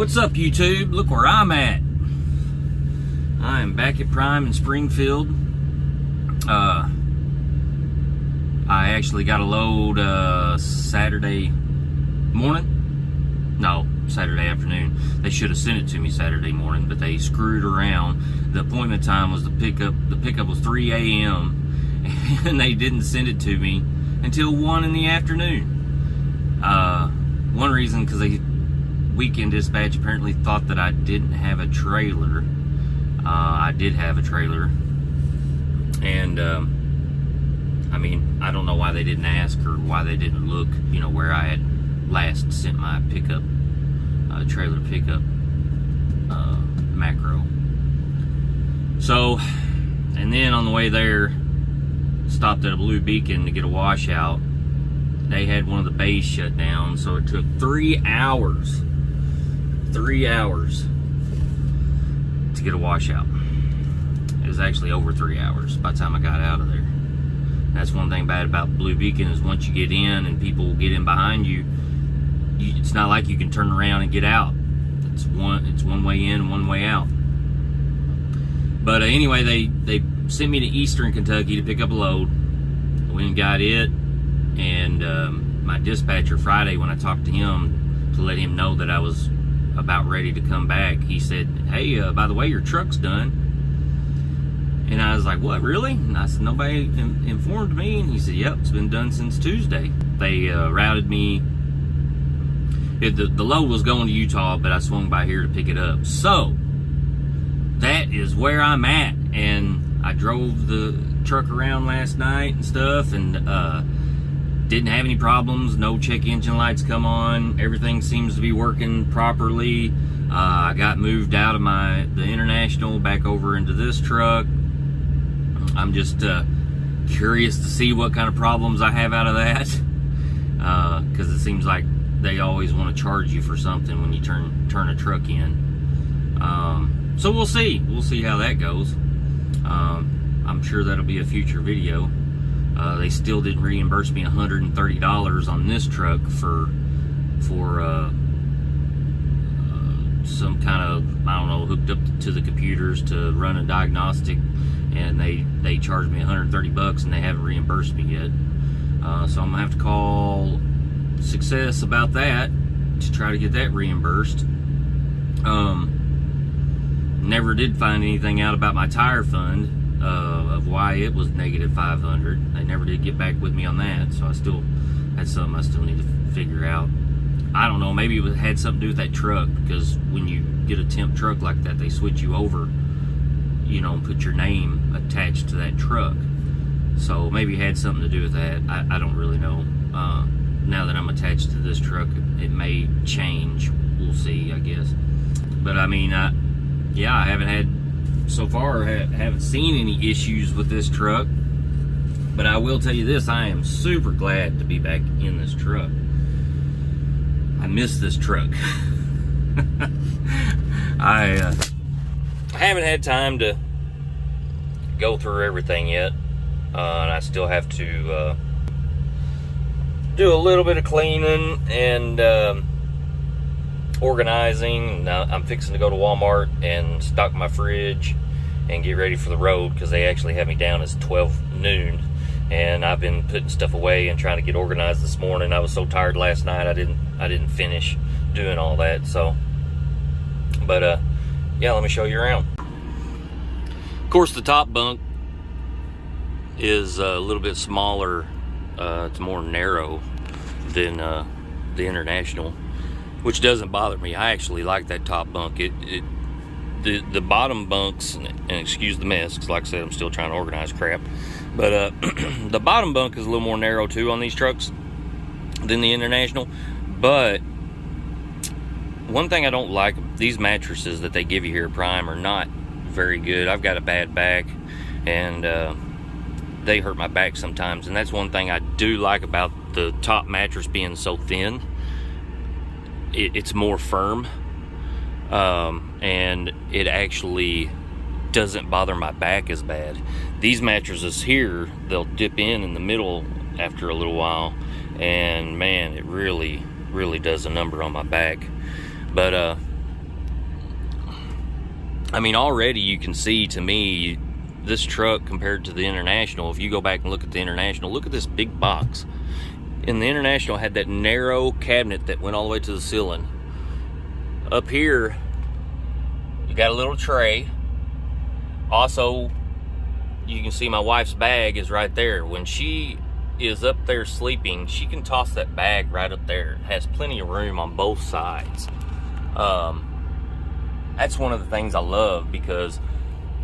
What's up, YouTube? Look where I'm at. I am back at Prime in Springfield. I actually got a load Saturday morning. No, Saturday afternoon. They should have sent it to me Saturday morning, but they screwed around. The appointment time was the pickup was 3 a.m. and they didn't send it to me until 1 in the afternoon. One reason, because they weekend dispatch apparently thought that I didn't have a trailer. I did have a trailer, and I mean, I don't know why they didn't ask or why they didn't look, you know, where I had last sent my pickup, trailer pickup macro. So, and then on the way there, stopped at a Blue Beacon to get a washout. They had one of the bays shut down, so it took 3 hours. 3 hours to get a washout. It was actually over 3 hours by the time I got out of there. That's one thing bad about Blue Beacon, is once you get in and people get in behind you, it's not like you can turn around and get out. It's one way in and one way out. But anyway, they sent me to Eastern Kentucky to pick up a load. I went and got it, and my dispatcher Friday, when I talked to him to let him know that I was about ready to come back, he said, "Hey, by the way, your truck's done." And I was like, "What, really?" And I said, "Nobody informed me." And he said, "Yep, it's been done since Tuesday." They routed me. The load was going to Utah, but I swung by here to pick it up. So that is where I'm at. And I drove the truck around last night and stuff, and didn't have any problems. No check engine lights come on. Everything seems to be working properly. I got moved out of the International back over into this truck. I'm just curious to see what kind of problems I have out of that, because it seems like they always want to charge you for something when you turn a truck in. So we'll see. We'll see how that goes. I'm sure that'll be a future video. They still didn't reimburse me $130 on this truck for some kind of, I don't know, hooked up to the computers to run a diagnostic, and they charged me $130 and they haven't reimbursed me yet. So I'm gonna have to call Success about that to try to get that reimbursed. Never did find anything out about my tire fund, of why it was negative 500. They never did get back with me on that, so that's something I still need to figure out. I don't know, maybe it had something to do with that truck, because when you get a temp truck like that, they switch you over, you know, and put your name attached to that truck. So maybe it had something to do with that. I don't really know. Now that I'm attached to this truck, it may change. We'll see, I guess. But I mean, yeah, I haven't seen any issues with this truck. But I will tell you this, I am super glad to be back in this truck. I miss this truck. I haven't had time to go through everything yet, and I still have to do a little bit of cleaning and organizing. Now I'm fixing to go to Walmart and stock my fridge and get ready for the road, because they actually have me down as 12 noon, and I've been putting stuff away and trying to get organized this morning. I was so tired last night, I didn't finish doing all that. So, but yeah, let me show you around. Of course, the top bunk is a little bit smaller. It's more narrow than the International, which doesn't bother me. I actually like that top bunk. The bottom bunks, and excuse the mess, because like I said, I'm still trying to organize crap, but the bottom bunk is a little more narrow too on these trucks than the International. But one thing I don't like, these mattresses that they give you here at Prime are not very good. I've got a bad back, and they hurt my back sometimes, and that's one thing I do like about the top mattress being so thin. It's more firm, and it actually doesn't bother my back as bad. These mattresses here, they'll dip in the middle after a little while, and man, it really does a number on my back. But I mean, already you can see, to me, this truck compared to the International, if you go back and look at the International, look at this big box. And the International had that narrow cabinet that went all the way to the ceiling. Up here, you got a little tray. Also, you can see my wife's bag is right there. When she is up there sleeping, she can toss that bag right up there. It has plenty of room on both sides. That's one of the things I love, because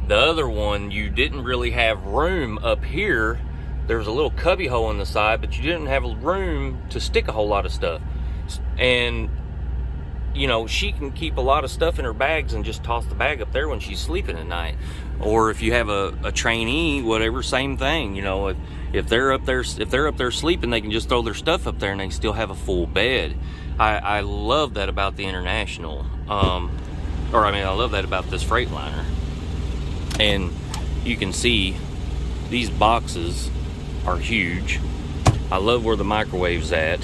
the other one, you didn't really have room up here. There's a little cubby hole in the side, but you didn't have room to stick a whole lot of stuff. And, you know, she can keep a lot of stuff in her bags and just toss the bag up there when she's sleeping at night. Or if you have a trainee, whatever, same thing. You know, if they're up there sleeping, they can just throw their stuff up there and they still have a full bed. I love that about the International. I love that about this Freightliner. And you can see these boxes are huge. I love where the microwave's at,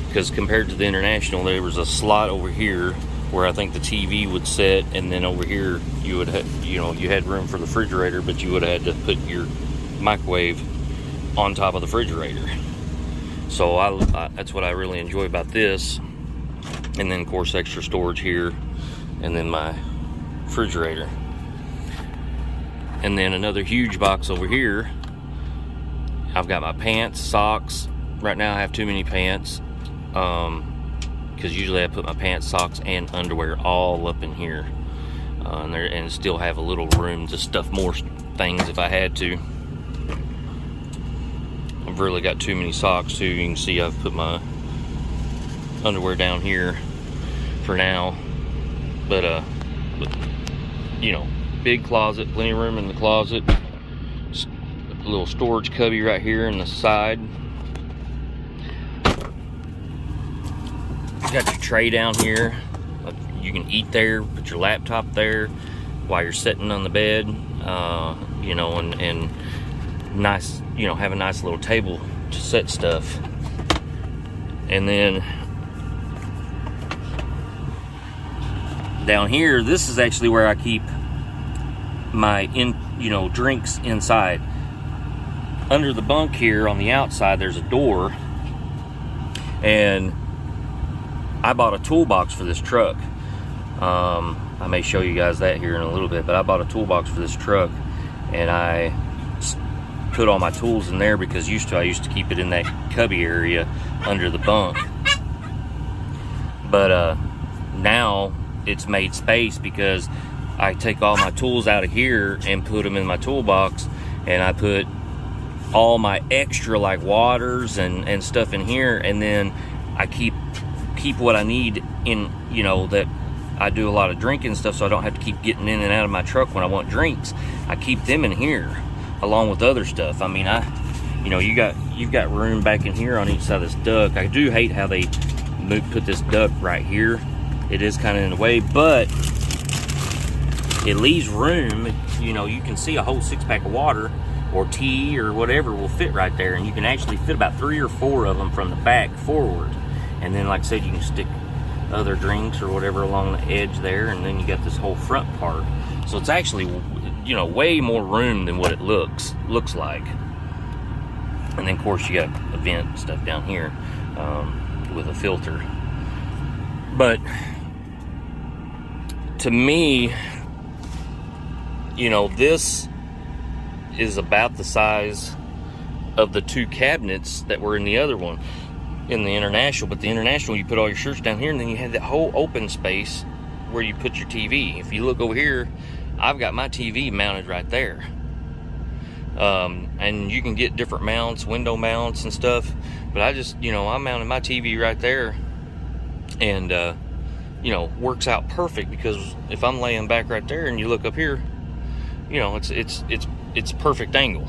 because compared to the International, there was a slot over here where I think the TV would sit, and then over here you would have, you know, you had room for the refrigerator, but you would have had to put your microwave on top of the refrigerator. So that's what I really enjoy about this. And then of course extra storage here, and then my refrigerator. And then another huge box over here. I've got my pants, socks. Right now I have too many pants, because usually I put my pants, socks, and underwear all up in here, and still have a little room to stuff more things if I had to. I've really got too many socks too. You can see I've put my underwear down here for now, but you know, big closet, plenty of room in the closet. A little storage cubby right here in the side. You got your tray down here. You can eat there, put your laptop there while you're sitting on the bed, you know, and nice, you know, have a nice little table to set stuff. And then down here, this is actually where I keep my drinks inside. Under the bunk here on the outside, there's a door, and I bought a toolbox for this truck. I may show you guys that here in a little bit, but I bought a toolbox for this truck, and I put all my tools in there, because I used to keep it in that cubby area under the bunk. But now it's made space, because I take all my tools out of here and put them in my toolbox, and I put all my extra, like waters and stuff in here, and then I keep what I need in, you know, that I do a lot of drinking stuff, so I don't have to keep getting in and out of my truck when I want drinks. I keep them in here along with other stuff. I mean, you've got room back in here on each side of this duct. I do hate how they put this duct right here. It is kind of in the way, but it leaves room. You know, you can see a whole 6-pack of water or tea or whatever will fit right there, and you can actually fit about 3 or 4 of them from the back forward. And then, like I said, you can stick other drinks or whatever along the edge there, and then you got this whole front part. So it's actually, you know, way more room than what it looks like. And then of course you got a vent and stuff down here with a filter. But to me, you know, this is about the size of the 2 cabinets that were in the other one, in the International. But the International, you put all your shirts down here, and then you had that whole open space where you put your TV. If you look over here, I've got my TV mounted right there. And you can get different mounts, window mounts and stuff, but I just, you know, I mounted my TV right there, and you know, works out perfect, because if I'm laying back right there and you look up here, you know, it's perfect angle.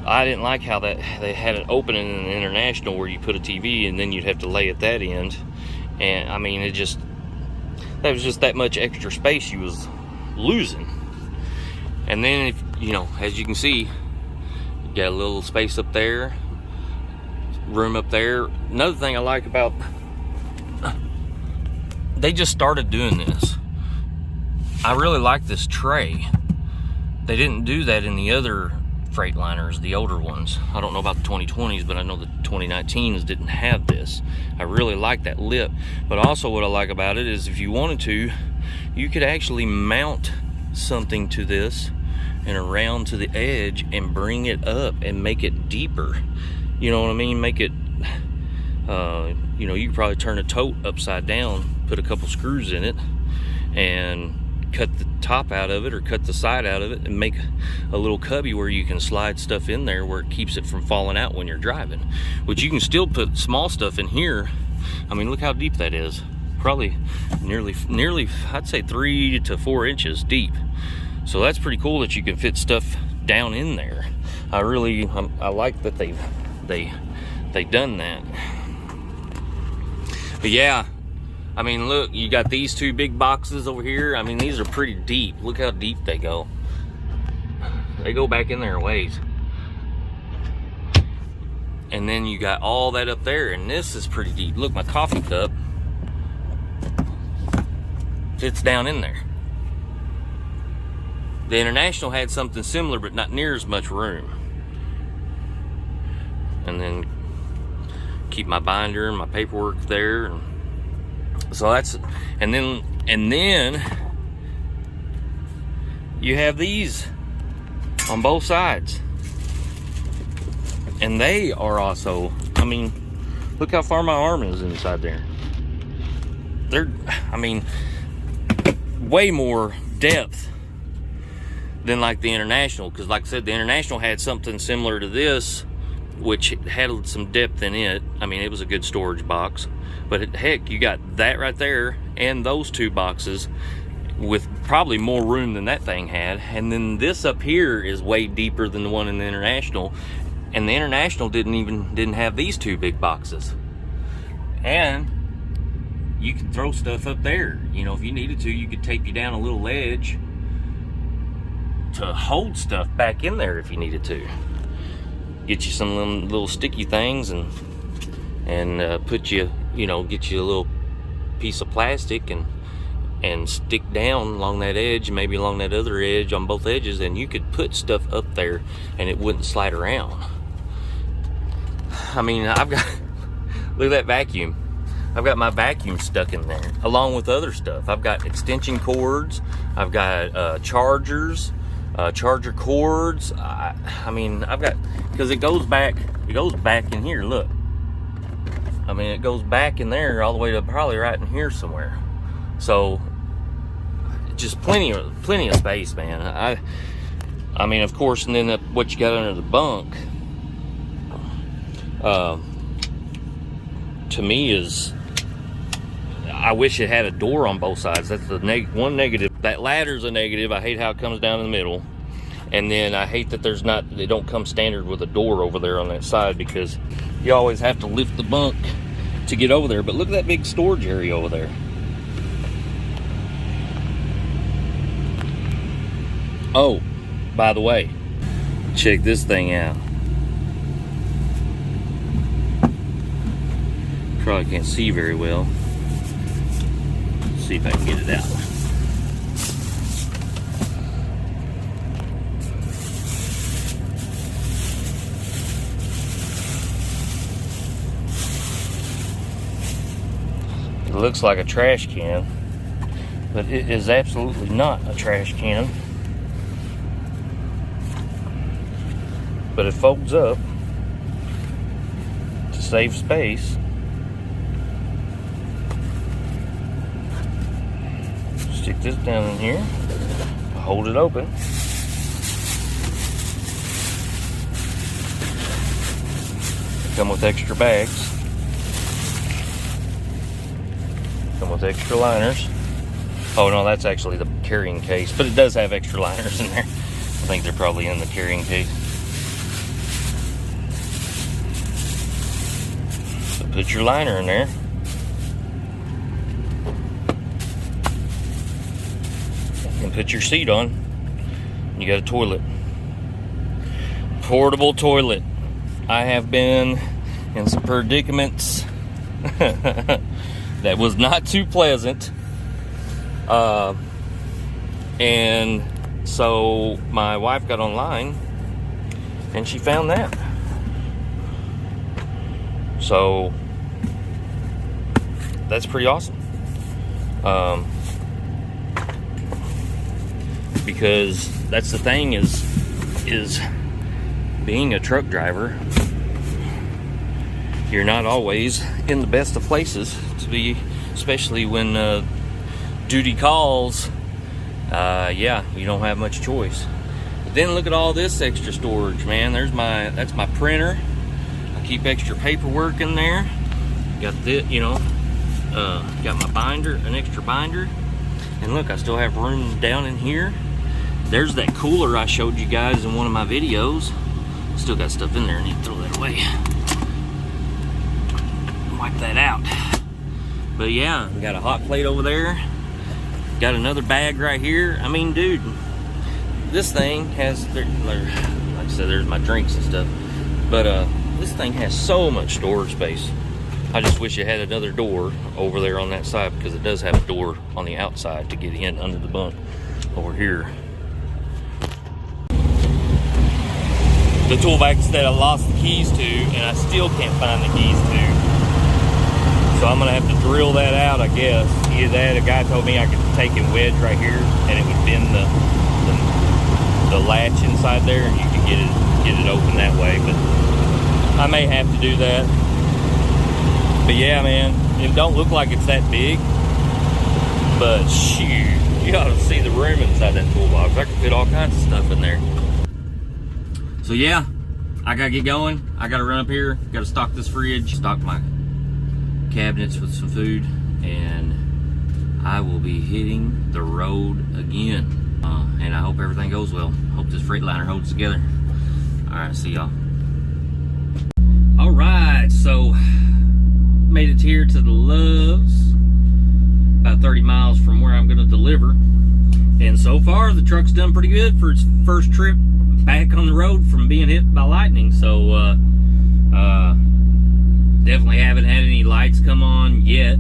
I didn't like how that they had an opening in the International where you put a TV and then you'd have to lay at that end, and I mean, that was just that much extra space you was losing. And then, if you know, as you can see, you got a little space up there, room up there. Another thing I like about, they just started doing this. I really like this tray. They didn't do that in the other Freightliners, the older ones. I don't know about the 2020s, but I know the 2019s didn't have this. I really like that lip. But also what I like about it is if you wanted to, you could actually mount something to this and around to the edge and bring it up and make it deeper. You know what I mean? Make it, you know, you could probably turn a tote upside down, put a couple screws in it, and cut the top out of it or cut the side out of it and make a little cubby where you can slide stuff in there where it keeps it from falling out when you're driving. Which you can still put small stuff in here. I mean, look how deep that is. Probably nearly I'd say 3 to 4 inches deep. So that's pretty cool that you can fit stuff down in there. I like that they done that. But yeah, I mean, look, you got these two big boxes over here. I mean, these are pretty deep. Look how deep they go. They go back in there a ways. And then you got all that up there, and this is pretty deep. Look, my coffee cup fits down in there. The International had something similar, but not near as much room. And then keep my binder and my paperwork there. And so that's, and then you have these on both sides. And they are also, I mean, look how far my arm is inside there. They're, I mean, way more depth than like the International, because like I said, the International had something similar to this, which had some depth in it. I mean, it was a good storage box. But heck, you got that right there and those two boxes with probably more room than that thing had. And then this up here is way deeper than the one in the International. And the International didn't have these two big boxes. And you can throw stuff up there. You know, if you needed to, you could tape you down a little ledge to hold stuff back in there if you needed to. Get you some little sticky things and put you, you know, get you a little piece of plastic and stick down along that edge, maybe along that other edge on both edges, and you could put stuff up there and it wouldn't slide around. I mean, I've got, look at that vacuum. I've got my vacuum stuck in there along with other stuff. I've got extension cords, I've got chargers, charger cords. I mean, I've got, because it goes back in here, look. I mean, it goes back in there all the way to probably right in here somewhere. So just plenty of space, man. I mean, of course, and then what you got under the bunk, to me is, I wish it had a door on both sides. That's the one negative. That ladder's a negative. I hate how it comes down in the middle. And then I hate that they don't come standard with a door over there on that side, because you always have to lift the bunk to get over there. But look at that big storage area over there. Oh, by the way, check this thing out. Probably can't see very well. Let's see if I can get it out. It looks like a trash can, but it is absolutely not a trash can. But it folds up to save space. Stick this down in here, hold it open. Come with extra bags. Come with extra liners. Oh no, that's actually the carrying case, but it does have extra liners in there. I think they're probably in the carrying case. So put your liner in there. And put your seat on. You got a toilet. Portable toilet. I have been in some predicaments that was not too pleasant. And so my wife got online and she found that. So that's pretty awesome. Because that's the thing is being a truck driver, you're not always in the best of places to be, especially when duty calls. Yeah, you don't have much choice. But then look at all this extra storage, man. That's my printer. I keep extra paperwork in there. Got this, got my binder, an extra binder. And look, I still have room down in here. There's that cooler I showed you guys in one of my videos. Still got stuff in there. I need to throw that away. Wipe that out. But yeah, we got a hot plate over there. Got another bag right here. I mean, dude, this thing has, like I said, there's my drinks and stuff. But this thing has so much storage space. I just wish it had another door over there on that side, because it does have a door on the outside to get in under the bunk over here. The tool bags that I lost the keys to, and I still can't find the keys to. So I'm gonna have to drill that out, I guess. Either that, a guy told me I could take and wedge right here, and it would bend the latch inside there, and you could get it open that way. But I may have to do that. But yeah, man, it don't look like it's that big. But shoot, you ought to see the room inside that toolbox. I can fit all kinds of stuff in there. So yeah, I gotta get going. I gotta run up here, gotta stock this fridge, stock my cabinets with some food, and I will be hitting the road again. And I hope everything goes well. Hope this Freightliner holds together. All right, see y'all. All right, so made it here to the Loves, about 30 miles from where I'm gonna deliver. And so far, the truck's done pretty good for its first trip back on the road from being hit by lightning. So definitely haven't had any lights come on yet.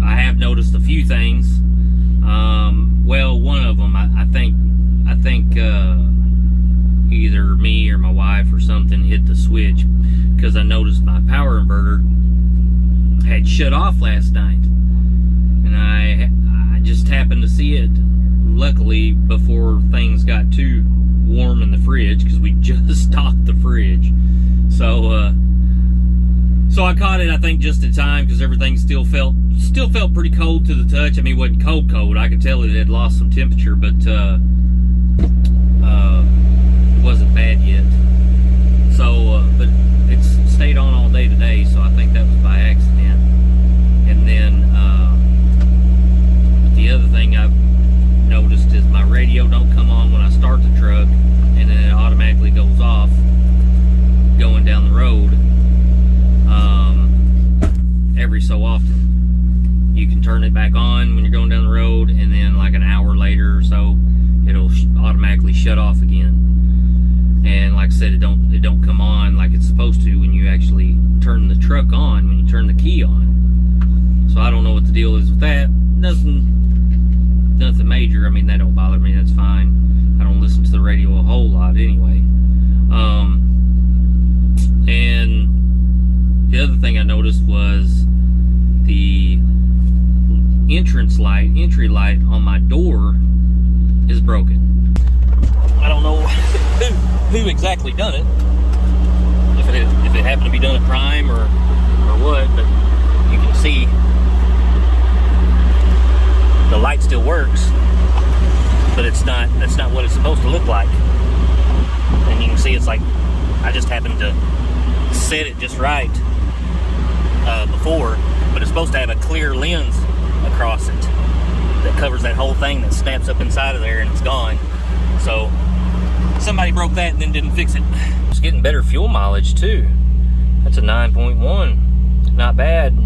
I have noticed a few things. Well, one of them, I think either me or my wife or something hit the switch, because I noticed my power inverter had shut off last night, and I just happened to see it, luckily, before things got too warm in the fridge, because we just stocked the fridge. So I caught it, I think, just in time, because everything still felt pretty cold to the touch. I mean, it wasn't cold. I could tell it had lost some temperature, but it wasn't bad yet. So, but it's stayed on all day today, so I think that was by accident. And then the other thing I've noticed is my radio don't come on when I start the truck, and then it automatically goes off going down the road. Every so often you can turn it back on when you're going down the road, and then like an hour later or so it'll automatically shut off again. And like I said, it don't come on like it's supposed to when you actually turn the truck on, when you turn the key on. So I don't know what the deal is with that. Nothing major. I mean, that don't bother me, that's fine. I don't listen to the radio a whole lot anyway. And the other thing I noticed was the entry light on my door is broken. I don't know who exactly done it. If it happened to be done at Prime or what, but you can see the light still works, but that's not what it's supposed to look like. And you can see it's like I just happened to set it just right before, but it's supposed to have a clear lens across it that covers that whole thing, that snaps up inside of there, and it's gone. So somebody broke that and then didn't fix it. It's getting better fuel mileage too. That's a 9.1, not bad.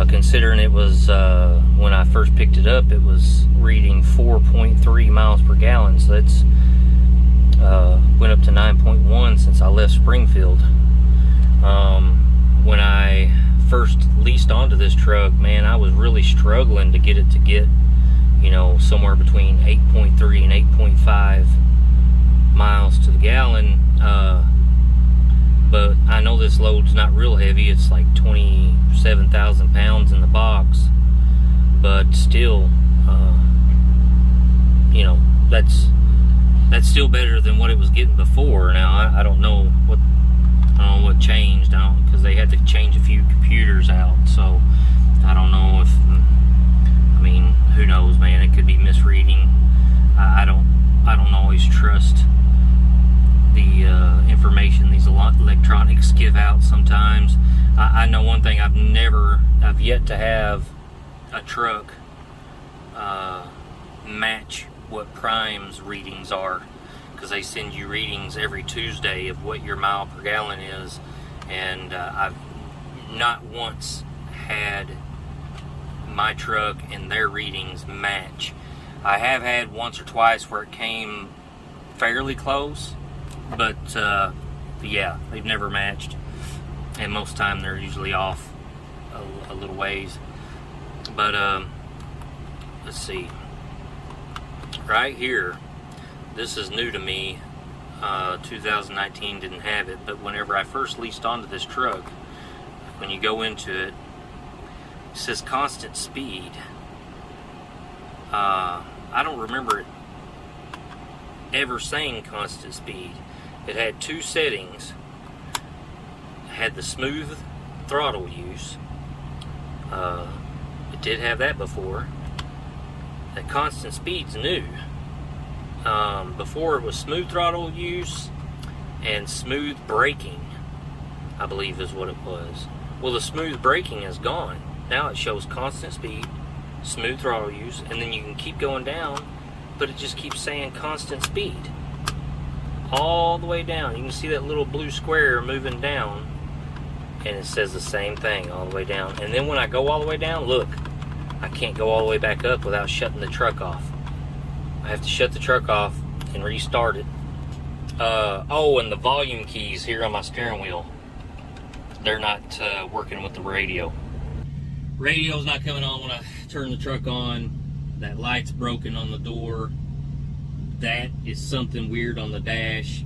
Considering it was when I first picked it up, it was reading 4.3 miles per gallon. So that's went up to 9.1 since I left Springfield. When I first leased onto this truck, man, I was really struggling to get it to get, you know, somewhere between 8.3 and 8.5 miles to the gallon. But I know this load's not real heavy. It's like 27,000 pounds in the box, but still, you know, that's still better than what it was getting before. Now I don't know what changed, because they had to change a few computers out, so I don't know if, I mean, who knows, man, it could be misreading. I don't always trust the information these electronics give out sometimes. I know one thing, I've yet to have a truck match what Prime's readings are, because they send you readings every Tuesday of what your mile per gallon is, and I've not once had my truck and their readings match. I have had once or twice where it came fairly close, but yeah, they've never matched, and most of the time they're usually off a little ways. But let's see, right here, this is new to me. 2019 didn't have it, but whenever I first leased onto this truck, when you go into it, it says constant speed. I don't remember it ever saying constant speed. It had two settings. It had the smooth throttle use. It did have that before. That constant speed's new. Before it was smooth throttle use and smooth braking, I believe is what it was. Well, the smooth braking is gone. Now it shows constant speed, smooth throttle use, and then you can keep going down, but it just keeps saying constant speed all the way down. You can see that little blue square moving down, and it says the same thing all the way down. And then when I go all the way down, look, I can't go all the way back up without shutting the truck off. I have to shut the truck off and restart it. Oh, and the volume keys here on my steering wheel, they're not working with the radio. Radio's not coming on when I turn the truck on. That light's broken on the door. That is something weird on the dash.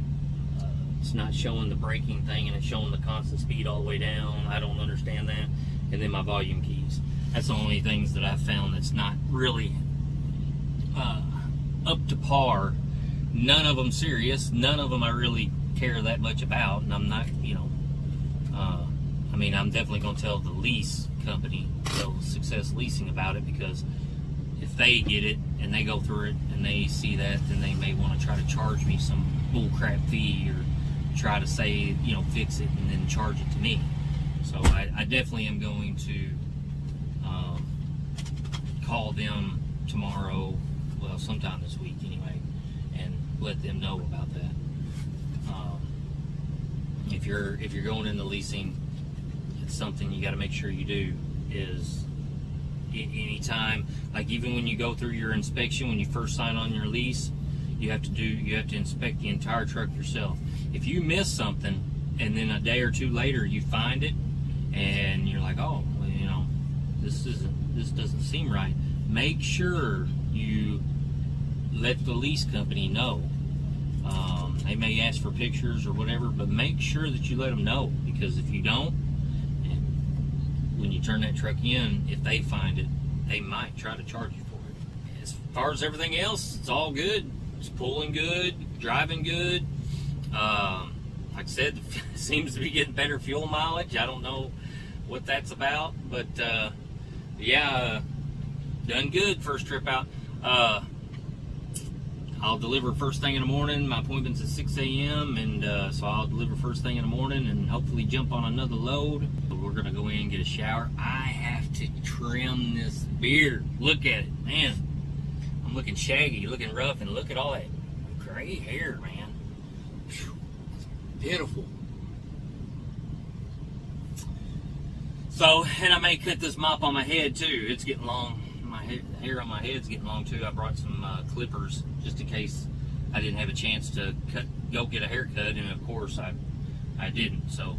It's not showing the braking thing, and it's showing the constant speed all the way down. I don't understand that. And then my volume keys. That's the only things that I've found that's not really up to par. None of them serious. None of them I really care that much about. And I'm not, you know, I mean, I'm definitely going to tell the lease company, tell Success Leasing about it, because if they get it and they go through it and they see that, then they may want to try to charge me some bullcrap fee, or try to say, you know, fix it and then charge it to me. So I definitely am going to call them tomorrow, well, sometime this week anyway, and let them know about that. If you're going into leasing, it's something you got to make sure you do. Is anytime, like even when you go through your inspection, when you first sign on your lease, you have to inspect the entire truck yourself. If you miss something and then a day or two later you find it and you're like, oh, well, you know, this doesn't seem right, make sure you let the lease company know. They may ask for pictures or whatever, but make sure that you let them know, because if you don't, and when you turn that truck in, if they find it, they might try to charge you for it. As far as everything else, it's all good. It's pulling good, driving good. Like I said, it seems to be getting better fuel mileage. I don't know what that's about, but yeah, done good first trip out. I'll deliver first thing in the morning. My appointment's at 6 a.m. and so I'll deliver first thing in the morning and hopefully jump on another load. But we're gonna go in and get a shower. I have to trim this beard. Look at it, man. I'm looking shaggy, looking rough, and look at all that gray hair, man. Whew, it's beautiful. So, and I may cut this mop on my head too. It's getting long. The hair on my head's getting long too. I brought some clippers just in case I didn't have a chance to go get a haircut, and of course I didn't. So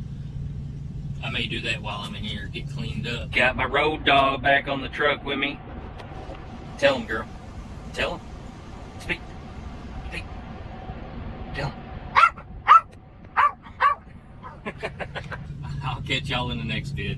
I may do that while I'm in here, get cleaned up. Got my road dog back on the truck with me. Tell him, girl. Tell him. Speak. Speak. Tell him. I'll catch y'all in the next vid.